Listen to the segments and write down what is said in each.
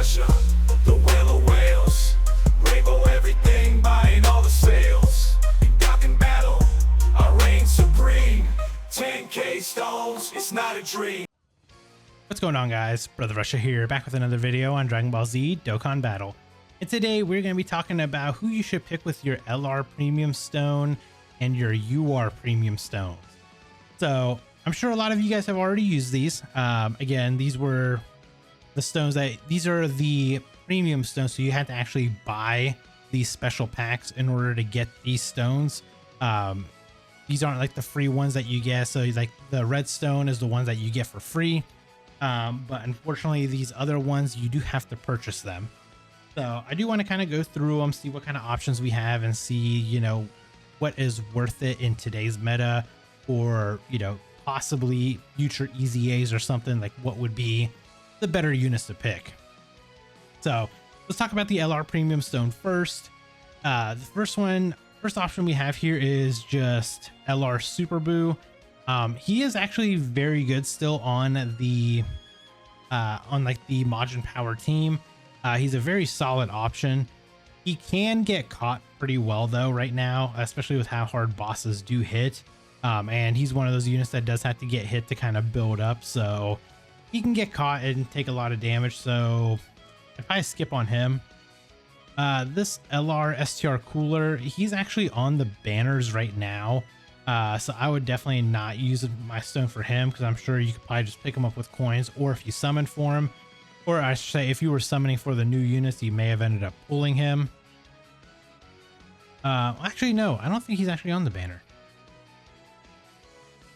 Russia, the whale of whales, rainbow everything, buying all the sales. In Dokkan battle, I reign supreme. 10K stones, it's not a dream. What's going on, guys? Brother Russia here, back with another video on Dragon Ball Z Dokkan Battle. And today we're going to be talking about who you should pick with your LR Premium Stone and your UR Premium Stones. So I'm sure a lot of you guys have already used these. Again, these were the stones these are the premium stones, so you had to actually buy these special packs in order to get these stones. These aren't like the free ones that you get. So like the red stone is the ones that you get for free. But unfortunately, these other ones, you do have to purchase them. So I do want to kind of go through them, see what kind of options we have, and see, you know, what is worth it in today's meta, or, you know, possibly future EZAs or something. Like, what would be the better units to pick? So let's talk about the LR Premium Stone first. The first option we have here is just LR Super Boo. He is actually very good still on the like the Majin Power team. He's a very solid option. He can get caught pretty well though right now, especially with how hard bosses do hit. And he's one of those units that does have to get hit to kind of build up, so he can get caught and take a lot of damage. So if I skip on him, this LR STR Cooler, he's actually on the banners right now. So I would definitely not use my stone for him, because I'm sure you could probably just pick him up with coins, or if you summon for him, or I should say if you were summoning for the new units, you may have ended up pulling him. Actually, no, I don't think he's actually on the banner.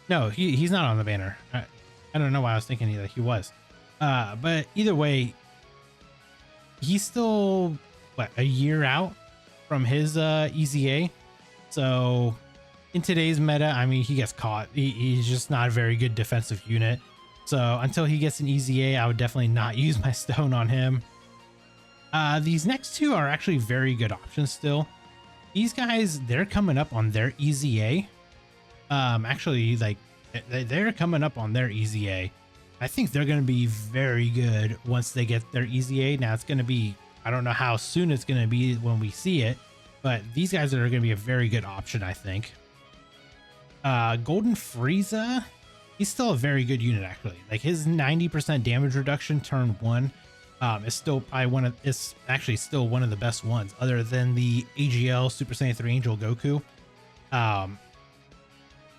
No, he's not on the banner. I don't know why I was thinking that he was. But either way, he's still, what, a year out from his EZA. So in today's meta, I mean, he gets caught. He's just not a very good defensive unit. So until he gets an EZA, I would definitely not use my stone on him. These next two are actually very good options still. These guys, they're coming up on their EZA. Actually, like, they're coming up on their EZA. I think they're going to be very good once they get their EZA. Now it's going to be, I don't know how soon it's going to be when we see it, but these guys are going to be a very good option, I think. Golden Frieza, he's still a very good unit actually. Like, his 90% damage reduction turn 1 is still probably actually still one of the best ones, other than the AGL Super Saiyan 3 Angel Goku.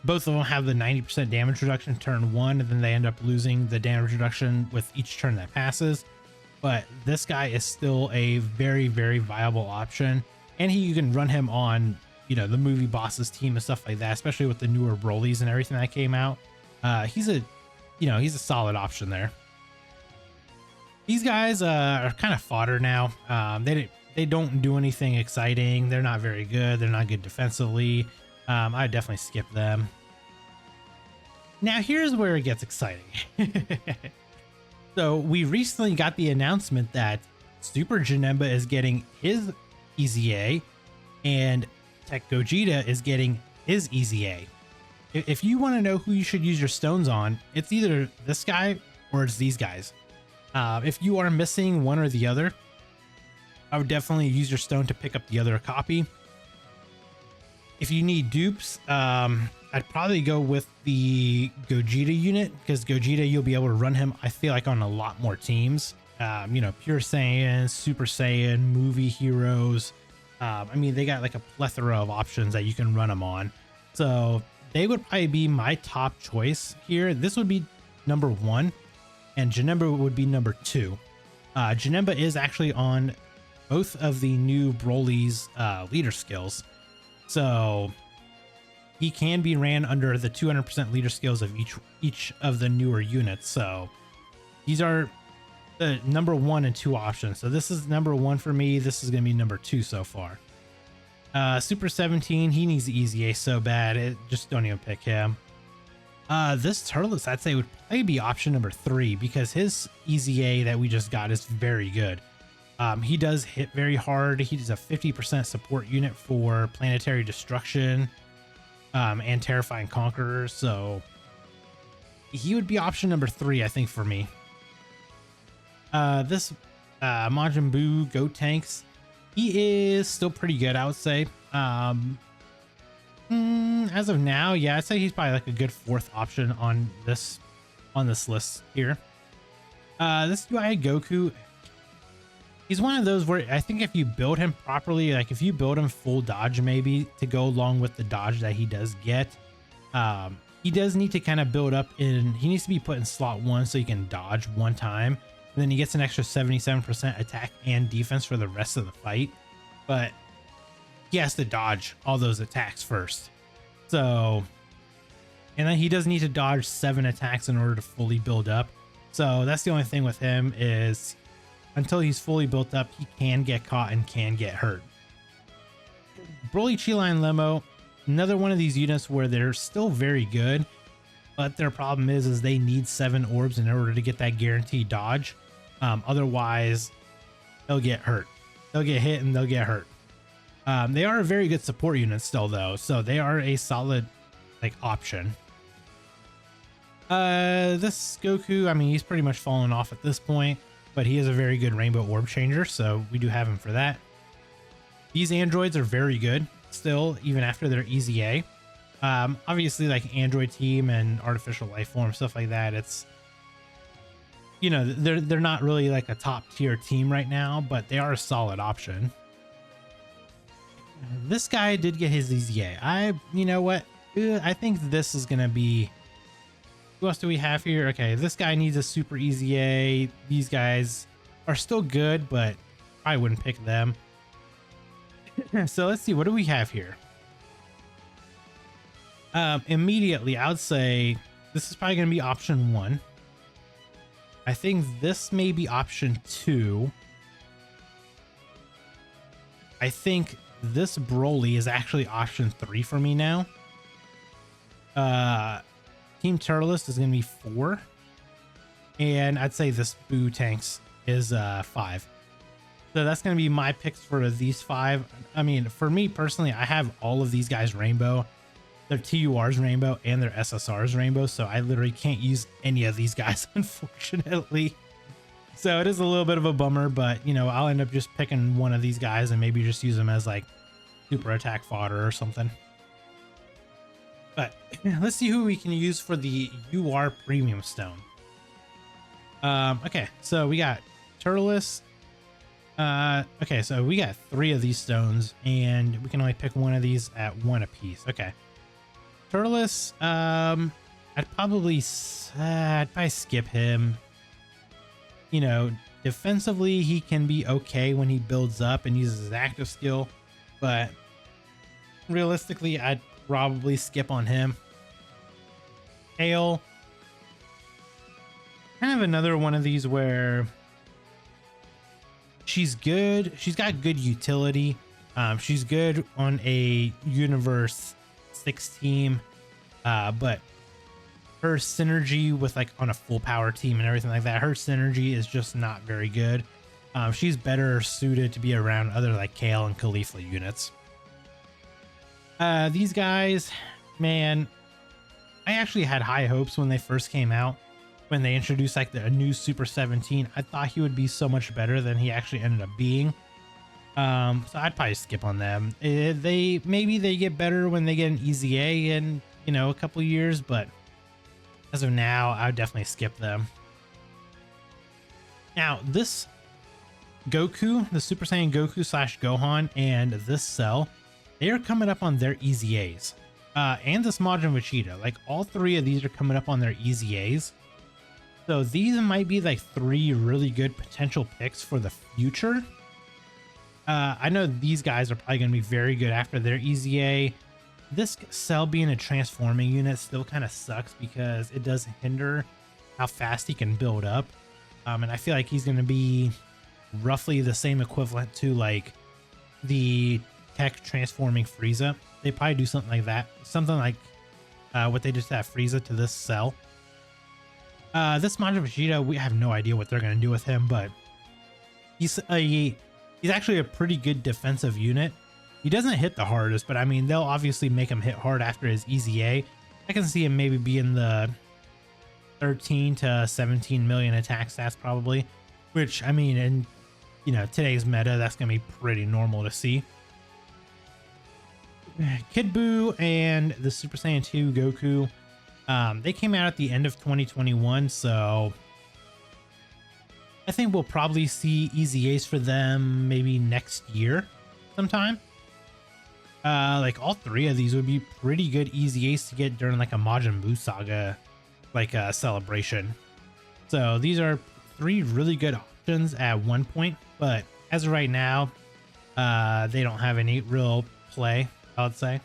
Both of them have the 90% damage reduction turn 1, and then they end up losing the damage reduction with each turn that passes. But this guy is still a very, very viable option, and you can run him on, you know, the movie bosses team and stuff like that, especially with the newer Brolys and everything that came out. He's a solid option there. These guys are kind of fodder now. They don't do anything exciting. They're not very good. They're not good defensively. I'd definitely skip them. Now here's where it gets exciting. So we recently got the announcement that Super Janemba is getting his EZA, and Tech Gogeta is getting his EZA. If you want to know who you should use your stones on, it's either this guy or it's these guys. If you are missing one or the other, I would definitely use your stone to pick up the other copy. If you need dupes, I'd probably go with the Gogeta unit, because Gogeta, you'll be able to run him, I feel like, on a lot more teams. You know, Pure Saiyan, Super Saiyan, movie heroes. I mean, they got like a plethora of options that you can run them on. So they would probably be my top choice here. This would be number 1, and Janemba would be number 2. Janemba is actually on both of the new Broly's leader skills. So he can be ran under the 200% leader skills of each of the newer units. So these are the number 1 and 2 options. So this is number 1 for me. This is going to be number 2 so far. Super 17, he needs the EZA so bad. Just don't even pick him. This Turles, I'd say, would probably be option number 3, because his EZA that we just got is very good. He does hit very hard. He does a 50% support unit for planetary destruction and terrifying conquerors. So he would be option number 3, I think, for me. This Majin Buu Go Tanks. He is still pretty good, I would say. As of now, yeah, I'd say he's probably like a good fourth option on this list here. This UI Goku, he's one of those where I think if you build him properly, like if you build him full dodge maybe to go along with the dodge that he does get, he does need to kind of build up in, he needs to be put in slot 1 so he can dodge one time, and then he gets an extra 77% attack and defense for the rest of the fight, but he has to dodge all those attacks first. So, and then he does need to dodge 7 attacks in order to fully build up. So that's the only thing with him is until he's fully built up, he can get caught and can get hurt. Broly Chi-Line Lemo, another one of these units where they're still very good, but their problem is they need 7 orbs in order to get that guaranteed dodge. Otherwise, they'll get hurt. They'll get hit and they'll get hurt. They are a very good support unit still though, so they are a solid like option. This Goku, I mean, he's pretty much fallen off at this point, but he is a very good rainbow orb changer, so we do have him for that. These androids are very good still, even after their EZA. Obviously like Android Team and Artificial Life Form, stuff like that, it's, you know, they're not really like a top tier team right now, but they are a solid option. This guy did get his EZA. You know what? I think this is going to be... Who else do we have here? Okay, this guy needs a super EZA. These guys are still good, but I wouldn't pick them. So let's see. What do we have here? Immediately, I would say this is probably going to be option 1. I think this may be option 2. I think this Broly is actually option 3 for me now. Team Turles is going to be 4. And I'd say this Buu Tanks is 5. So that's going to be my picks for these 5. I mean, for me personally, I have all of these guys rainbow. Their TUR's rainbow and their SSR's rainbow. So I literally can't use any of these guys, unfortunately. So it is a little bit of a bummer, but you know, I'll end up just picking one of these guys and maybe just use them as like super attack fodder or something. But let's see who we can use for the UR Premium Stone. Okay, so we got Turles. Okay, so we got 3 of these stones, and we can only pick one of these at 1 apiece. Okay, Turles. I'd probably skip him. You know, defensively he can be okay when he builds up and uses his active skill, but realistically I'd probably skip on him. Kale, kind of another one of these where she's good. She's got good utility. She's good on a Universe 6 team, but her synergy with like on a full power team and everything like that, her synergy is just not very good. She's better suited to be around other like Kale and Khalifa units. These guys, man, I actually had high hopes when they first came out. When they introduced like a new Super 17, I thought he would be so much better than he actually ended up being. So I'd probably skip on them. Maybe they get better when they get an EZA in, you know, a couple years, but as of now, I would definitely skip them. Now, this Goku, the Super Saiyan Goku / Gohan, and this Cell, they are coming up on their EZAs. And this Majin Vegeta, like all 3 of these are coming up on their EZAs. So these might be like 3 really good potential picks for the future. I know these guys are probably going to be very good after their EZA. This Cell being a transforming unit still kind of sucks because it does hinder how fast he can build up. And I feel like he's going to be roughly the same equivalent to like the tech transforming Frieza. They probably do something like that. Something like what they just have Frieza to this Cell. This Majin Vegeta, we have no idea what they're going to do with him, but he's actually a pretty good defensive unit. He doesn't hit the hardest, but I mean, they'll obviously make him hit hard after his EZA. I can see him maybe be in the 13 to 17 million attack stats probably, which I mean, in you know, today's meta, that's gonna be pretty normal to see. Kid Buu and the Super Saiyan 2 Goku, they came out at the end of 2021, so I think we'll probably see Easy Ace for them maybe next year sometime. Like all three of these would be pretty good Easy Ace to get during like a Majin Buu saga, like a celebration. So these are three really good options at one point, but as of right now, they don't have any real play, I would say.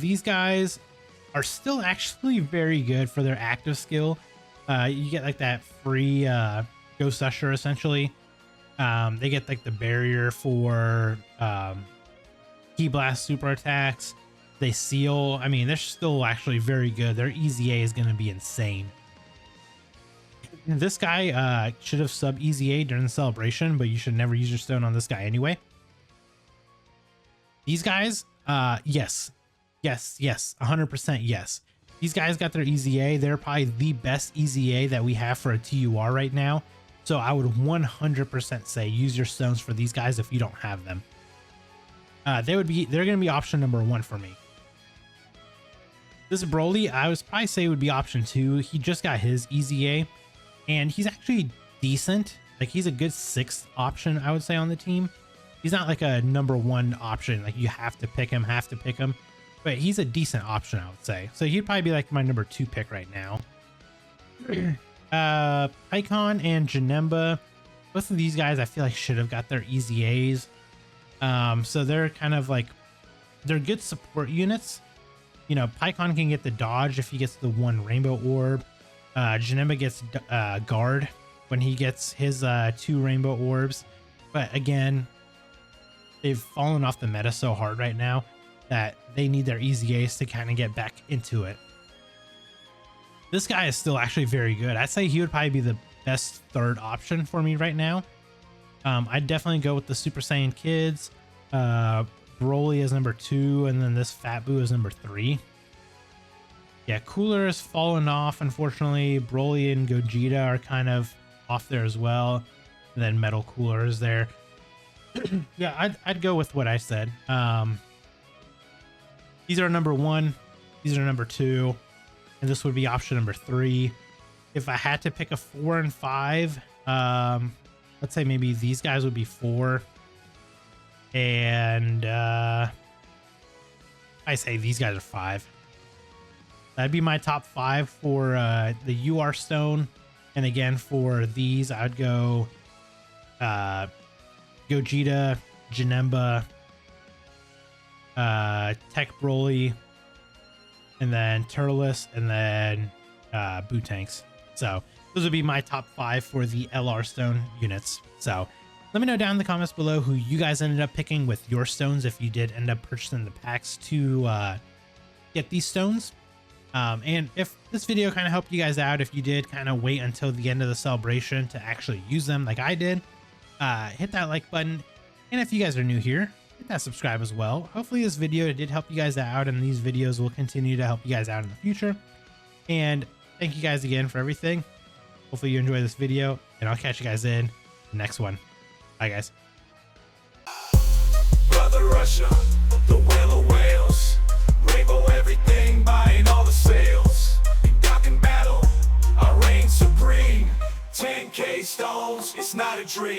These guys are still actually very good for their active skill. You get like that free Ghost Usher essentially. They get like the barrier for Ki Blast super attacks. They seal. I mean, they're still actually very good. Their Easy A is going to be insane. This guy should have sub Easy A during the celebration, but you should never use your stone on this guy anyway. These guys, yes, 100% yes. These guys got their Easy A. They're probably the best Easy A that we have for a TUR right now. So I would 100% say use your stones for these guys if you don't have them. They're going to be option number 1 for me. This Broly, I would probably say would be option 2. He just got his Easy A, and he's actually decent. Like, he's a good 6th option, I would say, on the team. He's not like a number 1 option. Like, you have to pick him, but he's a decent option, I would say. So he'd probably be like my number 2 pick right now. Pycon and Janemba, both of these guys I feel like should have got their Easy A's. So they're kind of like, they're good support units. You know, Pycon can get the dodge if he gets the 1 rainbow orb. Janemba gets guard when he gets his 2 rainbow orbs. But again, they've fallen off the meta so hard right now that they need their Easy A's to kind of get back into it. This guy is still actually very good. I'd say he would probably be the best 3rd option for me right now. I'd definitely go with the Super Saiyan kids. Broly is number 2, and then this Fat Buu is number 3. Yeah, Cooler has fallen off, unfortunately. Broly and Gogeta are kind of off there as well. And then Metal Cooler is there. Yeah, I'd go with what I said. These are number 1. These are number 2. And this would be option number 3. If I had to pick a 4 and 5, let's say maybe these guys would be 4. And I say these guys are 5. That'd be my top 5 for the UR Stone. And again, for these, I'd go Gogeta, Janemba, Tech Broly, and then Turles, and then Bootanks. So those would be my top 5 for the LR Stone units. So let me know down in the comments below who you guys ended up picking with your stones, if you did end up purchasing the packs to get these stones. And if this video kind of helped you guys out, if you did kind of wait until the end of the celebration to actually use them like I did, hit that like button. And if you guys are new here, hit that subscribe as well. Hopefully this video did help you guys out, and these videos will continue to help you guys out in the future. And thank you guys again for everything. Hopefully you enjoy this video, and I'll catch you guys in the next one. Bye, guys. Brother Russia, the whale of whales, rainbow everything, buying all the sales. In Dokkan battle, I reign supreme. 10K stones, it's not a dream.